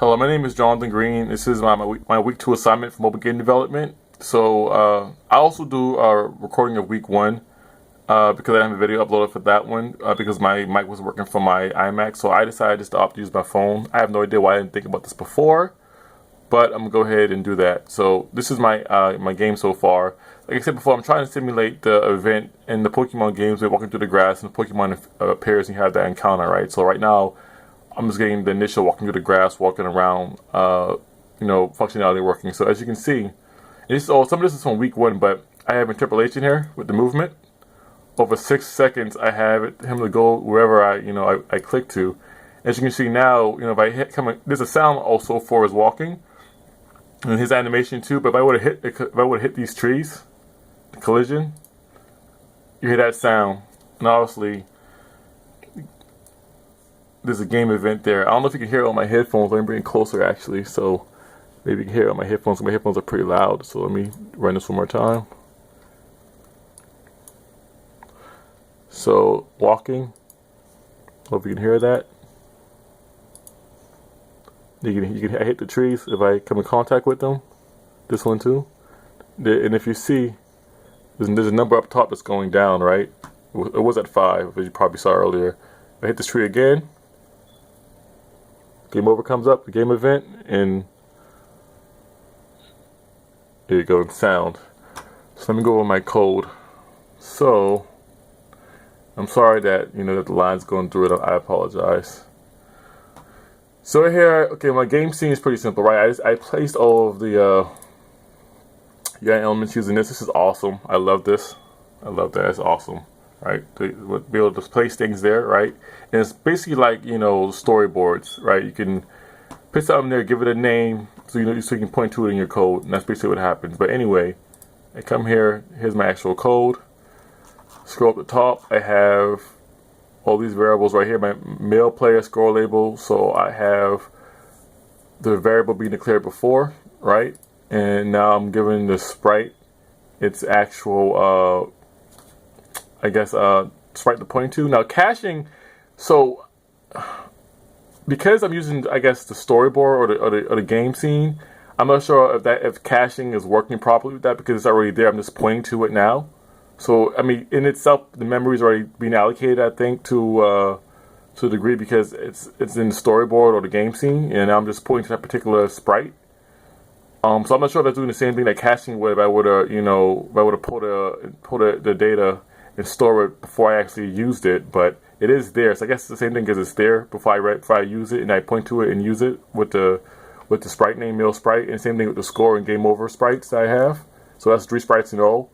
Hello, my name is Jonathan Green. This is my week 2 assignment for mobile game development. So I also do a recording of week 1 because I didn't have a video uploaded for that one because my mic was working for my iMac. So I decided just to opt to use my phone. I have no idea why I didn't think about this before, but I'm gonna go ahead and do that. So this is my my game so far. Like I said before, I'm trying to simulate the event in the Pokemon games. We're walking through the grass and the Pokemon appears and you have that encounter, right? So right now, I'm just getting the initial walking through the grass, walking around, functionality working. So as you can see, some of this is from week 1, but I have interpolation here with the movement. Over 6 seconds, I have him to go wherever I click to. As you can see now, if I hit there's a sound also for his walking and his animation too. But if I would have hit these trees, the collision, you hear that sound, and obviously there's a game event there. I don't know if you can hear it on my headphones. Let me bring it closer actually, so maybe you can hear it on my headphones. My headphones are pretty loud, so let me run this one more time. So walking, hope you can hear that. I hit the trees if I come in contact with them. This one too. And if you see, there's a number up top that's going down, right? It was at 5, as you probably saw earlier. I hit this tree again. Game over comes up, the game event, and there you go, sound. So let me go over my code. So I'm sorry that that the line's going through it. I apologize. So here, okay, my game scene is pretty simple, right? I placed all of the elements using this. This is awesome. I love this. I love that. It's awesome. Right, to be able to place things there, right? And it's basically like storyboards, right? You can put something there, give it a name, so you can point to it in your code, and that's basically what happens. But anyway, I come here. Here's my actual code. Scroll up the top. I have all these variables right here. My mail player score label. So I have the variable being declared before, right? And now I'm giving the sprite its actual sprite to point to. Now caching, so because I'm using the storyboard or the game scene, I'm not sure if caching is working properly with that because it's already there. I'm just pointing to it now. So I mean, in itself, the memory is already being allocated, I think, to a degree because it's in the storyboard or the game scene, and I'm just pointing to that particular sprite. So I'm not sure if that's doing the same thing that caching would if I would have pulled the data and store it before I actually used it, but it is there. So I guess it's the same thing because it's there before I use it, and I point to it and use it with the sprite name, mail sprite, and same thing with the score and game over sprites that I have. So that's 3 sprites in all,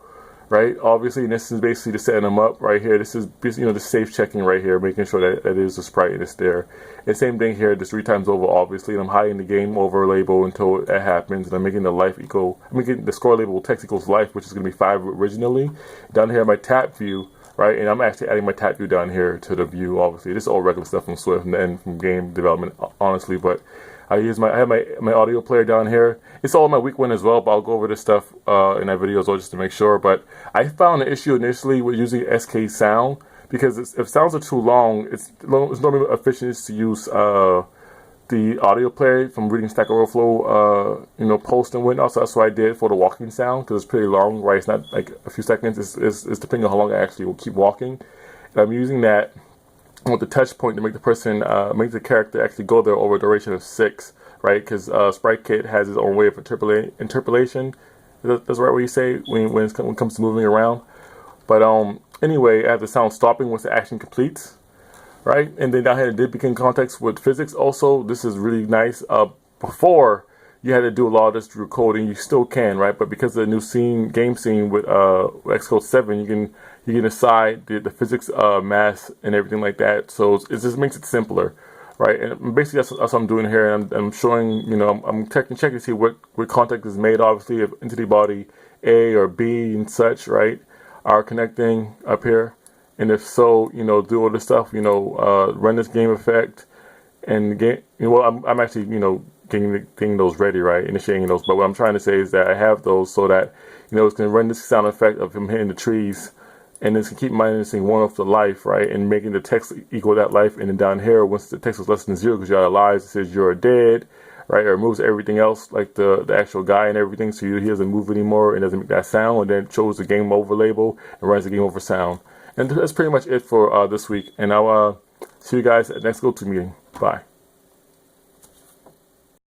right? Obviously, and this is basically just setting them up right here. This is the safe checking right here, making sure that it is a sprite and it's there. And same thing here, just 3 times over, obviously, and I'm hiding the game over label until it happens, and I'm making the score label text equals life, which is going to be 5 originally. Down here, my tap view, right, and I'm actually adding my tap view down here to the view, obviously. This is all regular stuff from Swift and from game development, honestly, but I have my audio player down here. It's all in my week 1 as well, but I'll go over this stuff in that video as well just to make sure. But I found an issue initially with using SK Sound because if sounds are too long, it's normally efficient to use the audio player from reading Stack Overflow, post and whatnot. So that's what I did for the walking sound because it's pretty long, right? It's not like a few seconds. It's depending on how long I actually will keep walking. And I'm using that with the touch point to make the character actually go there over a duration of 6, right? Because SpriteKit has its own way of interpolation. That's right what you say when it comes to moving around. But anyway, I have the sound stopping once the action completes, right? And then down here, it did begin context with physics. Also, this is really nice. Before you had to do a lot of this through coding, you still can, right? But because of the new game scene with Xcode 7, you can decide the physics, mass, and everything like that. So it just makes it simpler, right? And basically that's what I'm doing here. And I'm showing, I'm checking to see what contact is made. Obviously, if entity body A or B and such, right, are connecting up here. And if so, do all this stuff, run this game effect and get, I'm actually, getting those ready, right? Initiating those. But what I'm trying to say is that I have those so that, it's going to run this sound effect of him hitting the trees and it's going to keep minusing 1 off the life, right? And making the text equal that life. And then down here, once the text is less than 0 because you're out of lives, it says you're dead, right? Or it removes everything else, like the actual guy and everything, so he doesn't move anymore and doesn't make that sound, and then it shows the game over label and runs the game over sound. And that's pretty much it for this week. And I'll see you guys at the next GoToMeeting. Bye.